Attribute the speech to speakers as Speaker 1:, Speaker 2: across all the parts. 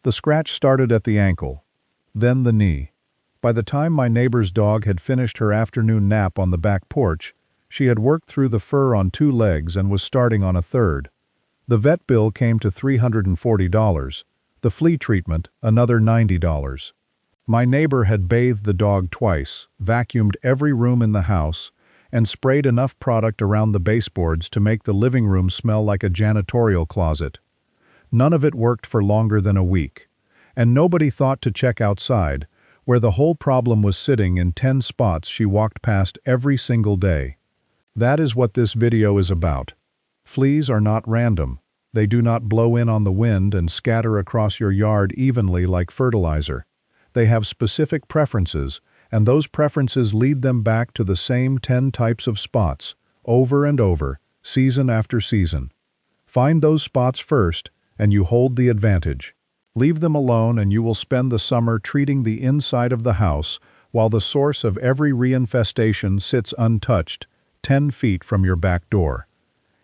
Speaker 1: The scratch started at the ankle, then the knee. By the time my neighbor's dog had finished her afternoon nap on the back porch, she had worked through the fur on 2 legs and was starting on a third. The vet bill came to $340. The flea treatment, another $90. My neighbor had bathed the dog twice, vacuumed every room in the house, and sprayed enough product around the baseboards to make the living room smell like a janitorial closet. None of it worked for longer than a week, and nobody thought to check outside, where the whole problem was sitting in 10 spots she walked past every single day. That is what this video is about. Fleas are not random. They do not blow in on the wind and scatter across your yard evenly like fertilizer. They have specific preferences, and those preferences lead them back to the same 10 types of spots, over and over, season after season. Find those spots first, and you hold the advantage. Leave them alone and you will spend the summer treating the inside of the house while the source of every reinfestation sits untouched, 10 feet from your back door.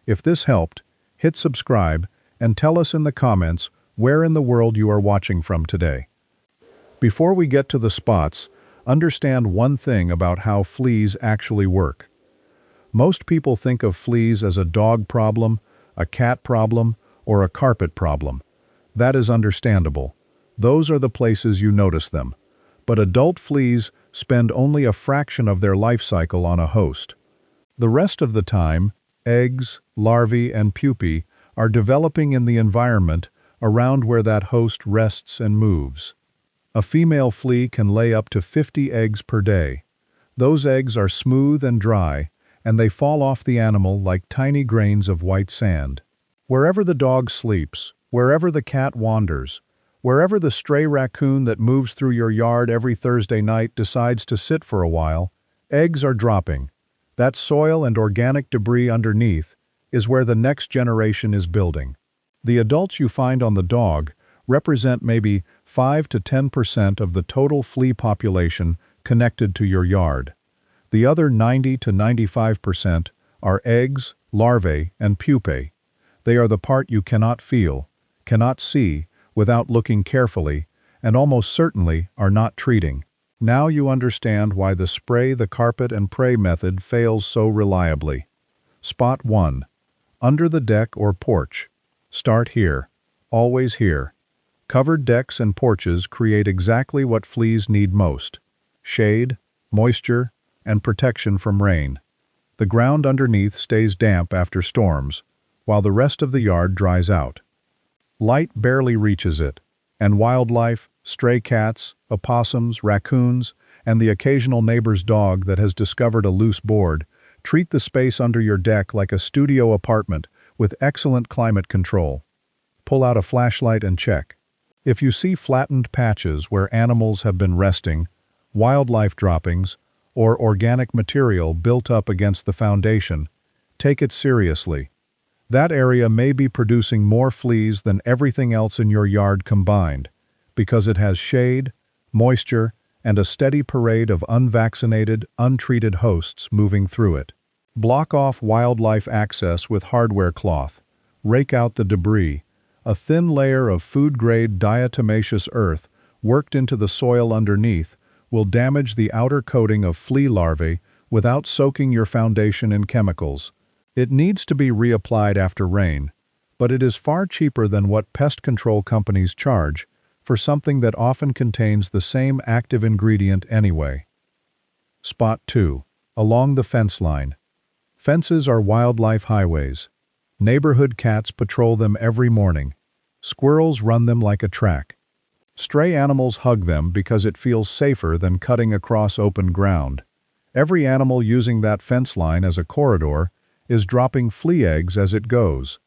Speaker 1: If this helped, hit subscribe and tell us in the comments where in the world you are watching from today. Before we get to the spots, understand one thing about how fleas actually work. Most people think of fleas as a dog problem, a cat problem, or a carpet problem. That is understandable. Those are the places you notice them. But adult fleas spend only a fraction of their life cycle on a host. The rest of the time, eggs, larvae, and pupae are developing in the environment around where that host rests and moves. A female flea can lay up to 50 eggs per day. Those eggs are smooth and dry, and they fall off the animal like tiny grains of white sand. Wherever the dog sleeps, wherever the cat wanders, wherever the stray raccoon that moves through your yard every Thursday night decides to sit for a while, eggs are dropping. That soil and organic debris underneath is where the next generation is building. The adults you find on the dog represent maybe 5 to 10% of the total flea population connected to your yard. The other 90 to 95% are eggs, larvae, and pupae. They are the part you cannot feel, cannot see, without looking carefully, and almost certainly are not treating. Now you understand why the spray the carpet and pray method fails so reliably. Spot 1. Under the deck or porch. Start here. Always here. Covered decks and porches create exactly what fleas need most: shade, moisture, and protection from rain. The ground underneath stays damp after storms, while the rest of the yard dries out. Light barely reaches it, and wildlife, stray cats, opossums, raccoons, and the occasional neighbor's dog that has discovered a loose board treat the space under your deck like a studio apartment with excellent climate control. Pull out a flashlight and check. If you see flattened patches where animals have been resting, wildlife droppings, or organic material built up against the foundation, take it seriously. That area may be producing more fleas than everything else in your yard combined, because it has shade, moisture, and a steady parade of unvaccinated, untreated hosts moving through it. Block off wildlife access with hardware cloth. Rake out the debris. A thin layer of food-grade diatomaceous earth worked into the soil underneath will damage the outer coating of flea larvae without soaking your foundation in chemicals. It needs to be reapplied after rain, but it is far cheaper than what pest control companies charge for something that often contains the same active ingredient anyway. Spot 2. Along the fence line. Fences are wildlife highways. Neighborhood cats patrol them every morning. Squirrels run them like a track. Stray animals hug them because it feels safer than cutting across open ground. Every animal using that fence line as a corridor is dropping flea eggs as it goes.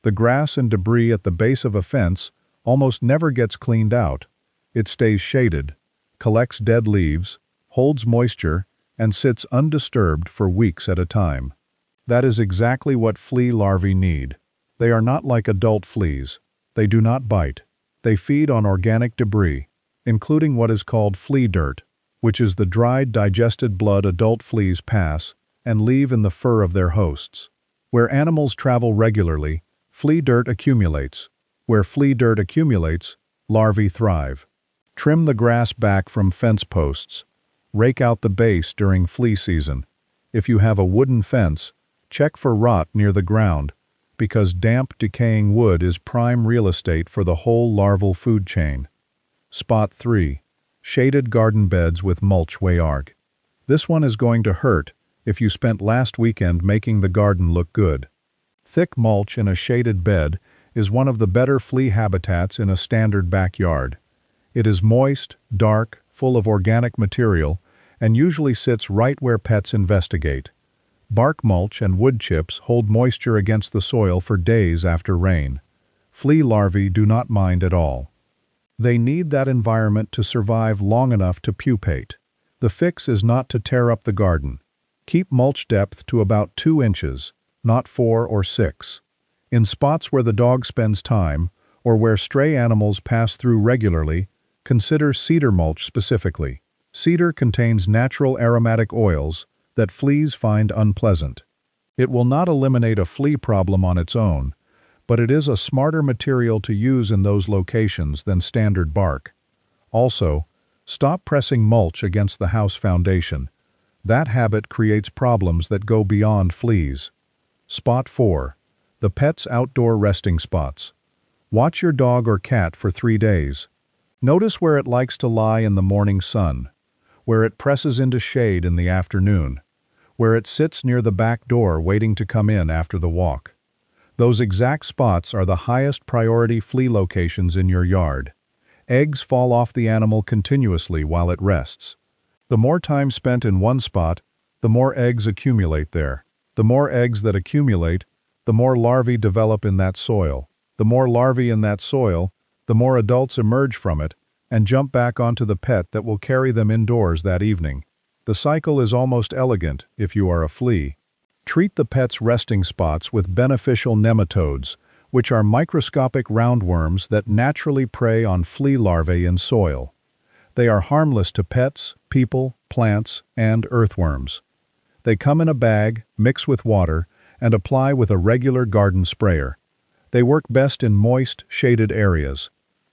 Speaker 1: The grass and debris at the base of a fence almost never gets cleaned out. It stays shaded, collects dead leaves, holds moisture, and sits undisturbed for weeks at a time. That is exactly what flea larvae need. They are not like adult fleas. They do not bite. They feed on organic debris, including what is called flea dirt, which is the dried, digested blood adult fleas pass and leave in the fur of their hosts. Where animals travel regularly, flea dirt accumulates. Where flea dirt accumulates, larvae thrive. Trim the grass back from fence posts. Rake out the base during flea season. If you have a wooden fence, check for rot near the ground, because damp, decaying wood is prime real estate for the whole larval food chain. Spot 3. Shaded garden beds with mulch arg. This one is going to hurt if you spent last weekend making the garden look good. Thick mulch in a shaded bed is one of the better flea habitats in a standard backyard. It is moist, dark, full of organic material, and usually sits right where pets investigate. Bark mulch and wood chips hold moisture against the soil for days after rain. Flea larvae do not mind at all. They need that environment to survive long enough to pupate. The fix is not to tear up the garden. Keep mulch depth to about 2 inches, not 4 or 6. In spots where the dog spends time, or where stray animals pass through regularly, consider cedar mulch specifically. Cedar contains natural aromatic oils that fleas find unpleasant. It will not eliminate a flea problem on its own, but it is a smarter material to use in those locations than standard bark. Also, stop pressing mulch against the house foundation. That habit creates problems that go beyond fleas. Spot 4. The pet's outdoor resting spots. Watch your dog or cat for 3 days. Notice where it likes to lie in the morning sun, where it presses into shade in the afternoon, where it sits near the back door waiting to come in after the walk. Those exact spots are the highest priority flea locations in your yard. Eggs fall off the animal continuously while it rests. The more time spent in one spot, the more eggs accumulate there. The more eggs that accumulate, the more larvae develop in that soil. The more larvae in that soil, the more adults emerge from it and jump back onto the pet that will carry them indoors that evening. The cycle is almost elegant if you are a flea. Treat the pet's resting spots with beneficial nematodes, which are microscopic roundworms that naturally prey on flea larvae in soil. They are harmless to pets, people, plants, and earthworms. They come in a bag, mix with water, and apply with a regular garden sprayer. They work best in moist, shaded areas.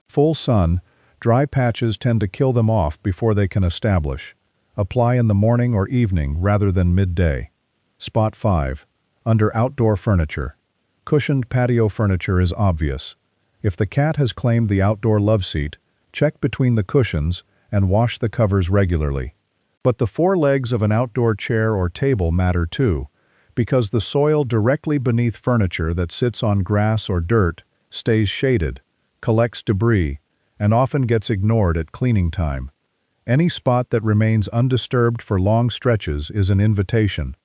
Speaker 1: Full sun, dry patches tend to kill them off before they can establish. Apply in the morning or evening rather than midday. Spot 5. Under outdoor furniture. Cushioned patio furniture is obvious. If the cat has claimed the outdoor love seat, check between the cushions and wash the covers regularly. But the 4 legs of an outdoor chair or table matter too, because the soil directly beneath furniture that sits on grass or dirt stays shaded, collects debris, and often gets ignored at cleaning time. Any spot that remains undisturbed for long stretches is an invitation.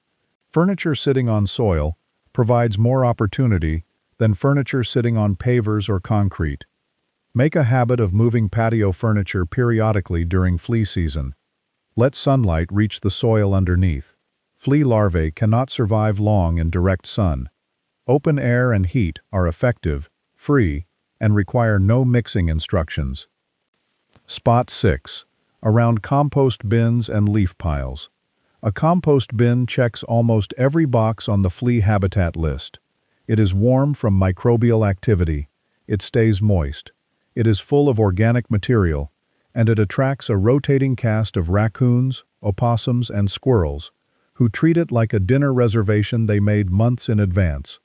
Speaker 1: Furniture sitting on soil provides more opportunity than furniture sitting on pavers or concrete. Make a habit of moving patio furniture periodically during flea season. Let sunlight reach the soil underneath. Flea larvae cannot survive long in direct sun. Open air and heat are effective, free, and require no mixing instructions. Spot 6. Around compost bins and leaf piles. A compost bin checks almost every box on the flea habitat list. It is warm from microbial activity. It stays moist. It is full of organic material, and it attracts a rotating cast of raccoons, opossums, and squirrels, who treat it like a dinner reservation they made months in advance.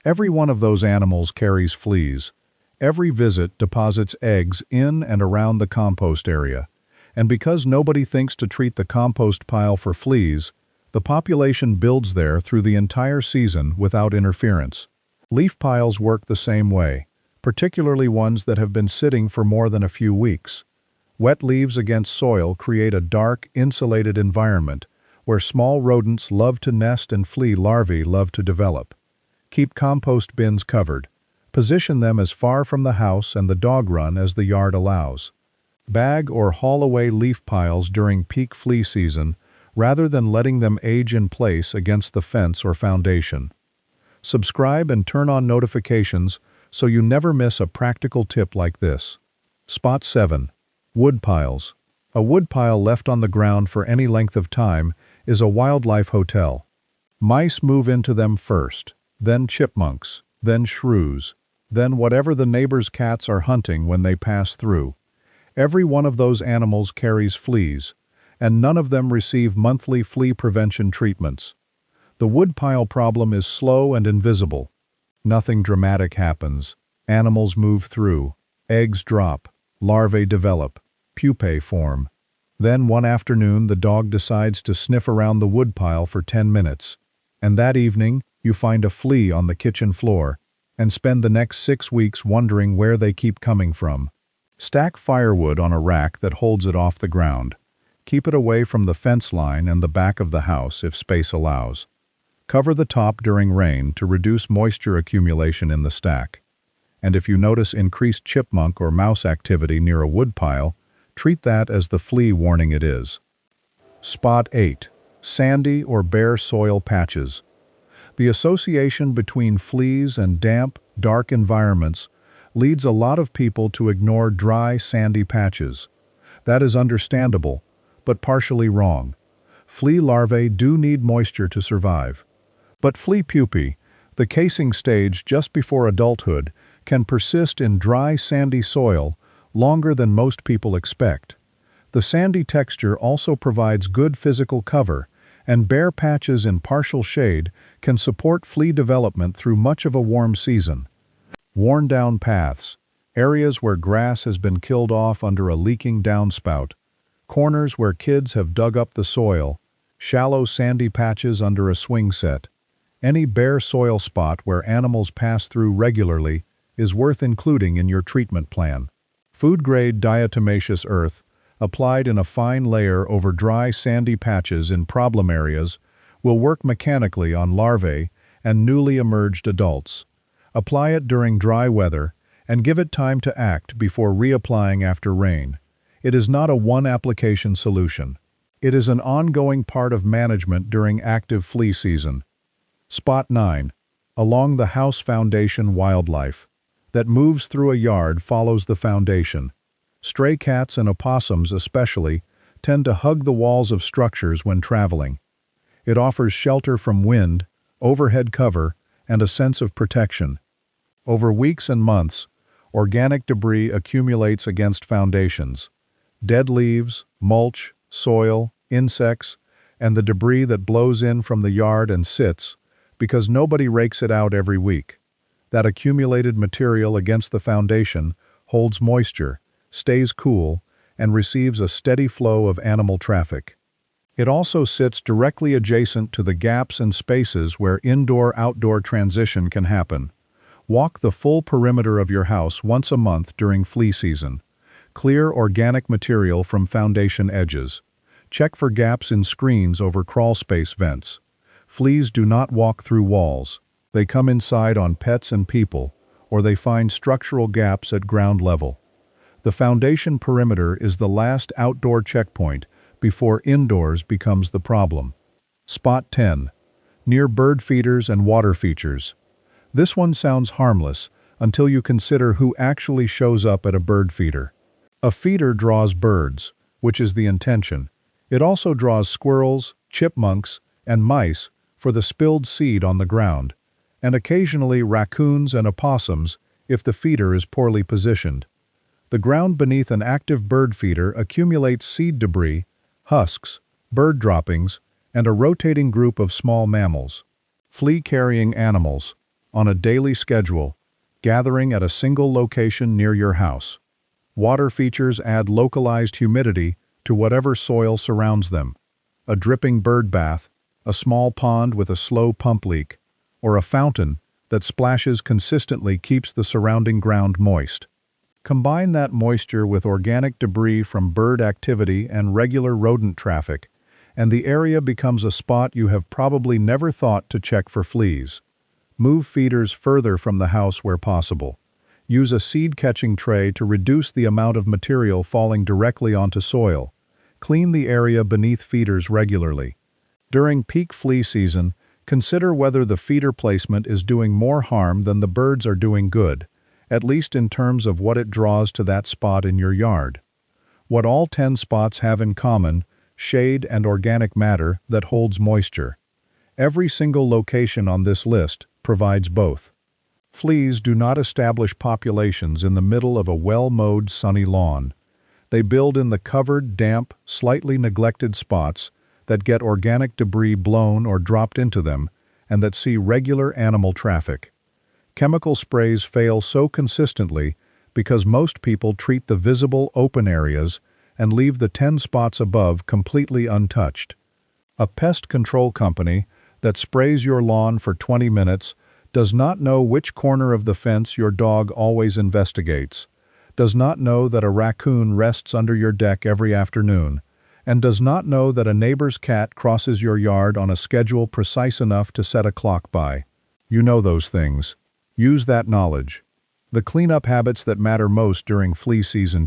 Speaker 1: Every one of those animals carries fleas. Every visit deposits eggs in and around the compost area, and because nobody thinks to treat the compost pile for fleas, the population builds there through the entire season without interference. Leaf piles work the same way, particularly ones that have been sitting for more than a few weeks. Wet leaves against soil create a dark, insulated environment where small rodents love to nest and flea larvae love to develop. Keep compost bins covered. Position them as far from the house and the dog run as the yard allows. Bag or haul away leaf piles during peak flea season rather than letting them age in place against the fence or foundation. Subscribe and turn on notifications so you never miss a practical tip like this. Spot 7. Wood piles. A wood pile left on the ground for any length of time is a wildlife hotel. Mice move into them first, then chipmunks, then shrews, Then whatever the neighbor's cats are hunting when they pass through. Every one of those animals carries fleas, and none of them receive monthly flea prevention treatments. The woodpile problem is slow and invisible. Nothing dramatic happens. Animals move through. Eggs drop. Larvae develop. Pupae form. Then one afternoon the dog decides to sniff around the woodpile for 10 minutes. And that evening, you find a flea on the kitchen floor, and spend the next 6 weeks wondering where they keep coming from. Stack firewood on a rack that holds it off the ground. Keep it away from the fence line and the back of the house if space allows. Cover the top during rain to reduce moisture accumulation in the stack. And if you notice increased chipmunk or mouse activity near a woodpile, treat that as the flea warning it is. Spot 8. Sandy or bare soil patches. The association between fleas and damp, dark environments leads a lot of people to ignore dry, sandy patches. That is understandable, but partially wrong. Flea larvae do need moisture to survive. But flea pupae, the casing stage just before adulthood, can persist in dry, sandy soil longer than most people expect. The sandy texture also provides good physical cover, and bare patches in partial shade can support flea development through much of a warm season. Worn-down paths, areas where grass has been killed off under a leaking downspout, corners where kids have dug up the soil, shallow sandy patches under a swing set. Any bare soil spot where animals pass through regularly is worth including in your treatment plan. Food-grade diatomaceous earth, applied in a fine layer over dry sandy patches in problem areas, will work mechanically on larvae and newly emerged adults. Apply it during dry weather and give it time to act before reapplying after rain. It is not a one-application solution. It is an ongoing part of management during active flea season. Spot 9. Along the house foundation wildlife. That moves through a yard follows the foundation. Stray cats and opossums especially tend to hug the walls of structures when traveling. It offers shelter from wind, overhead cover, and a sense of protection. Over weeks and months, organic debris accumulates against foundations. Dead leaves, mulch, soil, insects, and the debris that blows in from the yard and sits, because nobody rakes it out every week. That accumulated material against the foundation holds moisture, stays cool, and receives a steady flow of animal traffic. It also sits directly adjacent to the gaps and spaces where indoor-outdoor transition can happen. Walk the full perimeter of your house once a month during flea season. Clear organic material from foundation edges. Check for gaps in screens over crawlspace vents. Fleas do not walk through walls. They come inside on pets and people, or they find structural gaps at ground level. The foundation perimeter is the last outdoor checkpoint before indoors becomes the problem. Spot 10. Near bird feeders and water features. This one sounds harmless until you consider who actually shows up at a bird feeder. A feeder draws birds, which is the intention. It also draws squirrels, chipmunks, and mice for the spilled seed on the ground, and occasionally raccoons and opossums if the feeder is poorly positioned. The ground beneath an active bird feeder accumulates seed debris, husks, bird droppings, and a rotating group of small mammals. Flea-carrying animals, on a daily schedule, gathering at a single location near your house. Water features add localized humidity to whatever soil surrounds them. A dripping bird bath, a small pond with a slow pump leak, or a fountain that splashes consistently keeps the surrounding ground moist. Combine that moisture with organic debris from bird activity and regular rodent traffic, and the area becomes a spot you have probably never thought to check for fleas. Move feeders further from the house where possible. Use a seed-catching tray to reduce the amount of material falling directly onto soil. Clean the area beneath feeders regularly. During peak flea season, consider whether the feeder placement is doing more harm than the birds are doing good, at least in terms of what it draws to that spot in your yard. What all 10 spots have in common: shade and organic matter that holds moisture. Every single location on this list provides both. Fleas do not establish populations in the middle of a well-mowed sunny lawn. They build in the covered, damp, slightly neglected spots that get organic debris blown or dropped into them and that see regular animal traffic. Chemical sprays fail so consistently because most people treat the visible open areas and leave the 10 spots above completely untouched. A pest control company that sprays your lawn for 20 minutes does not know which corner of the fence your dog always investigates, does not know that a raccoon rests under your deck every afternoon, and does not know that a neighbor's cat crosses your yard on a schedule precise enough to set a clock by. You know those things. Use that knowledge. The cleanup habits that matter most during flea season.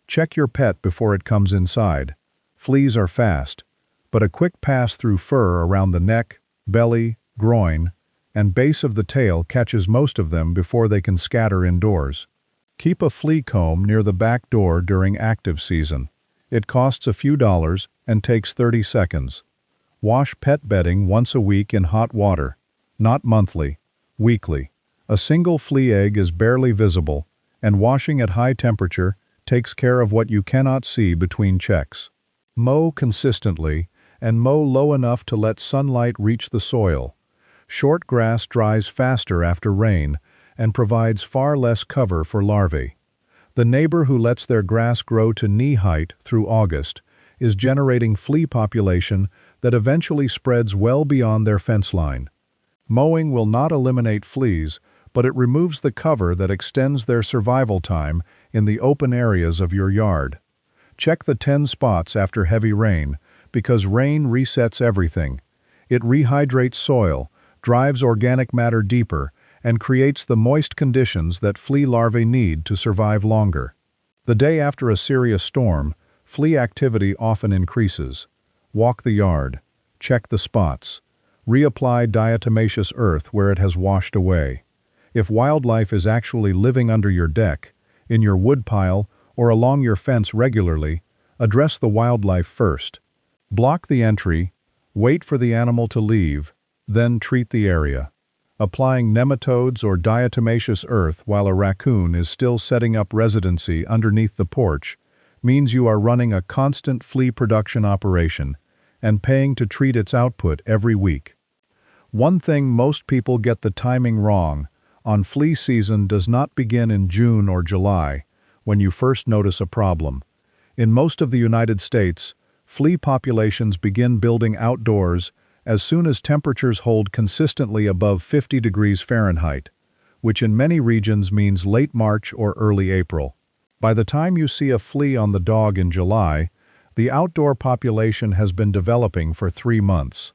Speaker 1: Check your pet before it comes inside. Fleas are fast, but a quick pass through fur around the neck, belly, groin, and base of the tail catches most of them before they can scatter indoors. Keep a flea comb near the back door during active season. It costs a few dollars and takes 30 seconds. Wash pet bedding once a week in hot water, not monthly, weekly. A single flea egg is barely visible, and washing at high temperature takes care of what you cannot see between checks. Mow consistently, and mow low enough to let sunlight reach the soil. Short grass dries faster after rain and provides far less cover for larvae. The neighbor who lets their grass grow to knee height through August is generating flea population that eventually spreads well beyond their fence line. Mowing will not eliminate fleas, but it removes the cover that extends their survival time in the open areas of your yard. Check the 10 spots after heavy rain, because rain resets everything. It rehydrates soil, drives organic matter deeper, and creates the moist conditions that flea larvae need to survive longer. The day after a serious storm, flea activity often increases. Walk the yard. Check the spots. Reapply diatomaceous earth where it has washed away. If wildlife is actually living under your deck, in your woodpile, or along your fence regularly, address the wildlife first. Block the entry, wait for the animal to leave, then treat the area. Applying nematodes or diatomaceous earth while a raccoon is still setting up residency underneath the porch means you are running a constant flea production operation and paying to treat its output every week. One thing most people get the timing wrong on flea season does not begin in June or July, when you first notice a problem. In most of the United States, flea populations begin building outdoors as soon as temperatures hold consistently above 50 degrees Fahrenheit, which in many regions means late March or early April. By the time you see a flea on the dog in July, the outdoor population has been developing for 3 months.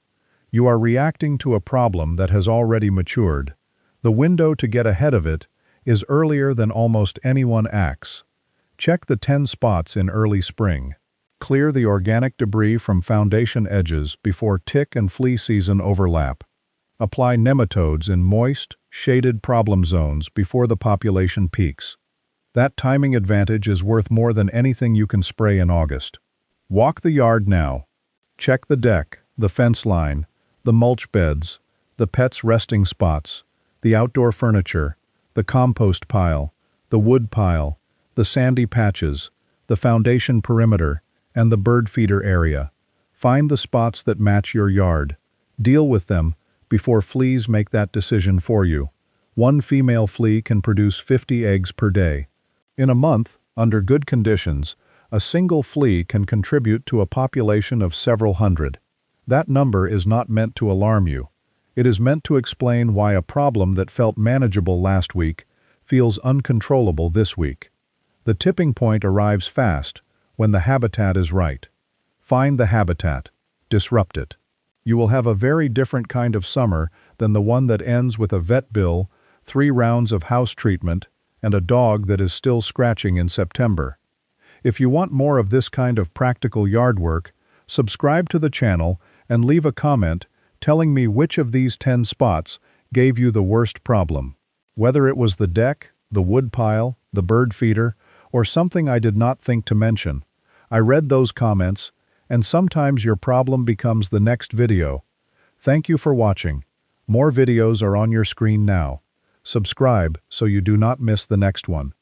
Speaker 1: You are reacting to a problem that has already matured. The window to get ahead of it is earlier than almost anyone acts. Check the 10 spots in early spring. Clear the organic debris from foundation edges before tick and flea season overlap. Apply nematodes in moist, shaded problem zones before the population peaks. That timing advantage is worth more than anything you can spray in August. Walk the yard now. Check the deck, the fence line, the mulch beds, the pet's resting spots, the outdoor furniture, the compost pile, the wood pile, the sandy patches, the foundation perimeter, and the bird feeder area. Find the spots that match your yard. Deal with them before fleas make that decision for you. One female flea can produce 50 eggs per day. In a month, under good conditions, a single flea can contribute to a population of several hundred. That number is not meant to alarm you. It is meant to explain why a problem that felt manageable last week feels uncontrollable this week. The tipping point arrives fast when the habitat is right. Find the habitat. Disrupt it. You will have a very different kind of summer than the one that ends with a vet bill, 3 rounds of house treatment, and a dog that is still scratching in September. If you want more of this kind of practical yard work, subscribe to the channel and leave a comment telling me which of these 10 spots gave you the worst problem. Whether it was the deck, the wood pile, the bird feeder, or something I did not think to mention. I read those comments, and sometimes your problem becomes the next video. Thank you for watching. More videos are on your screen now. Subscribe so you do not miss the next one.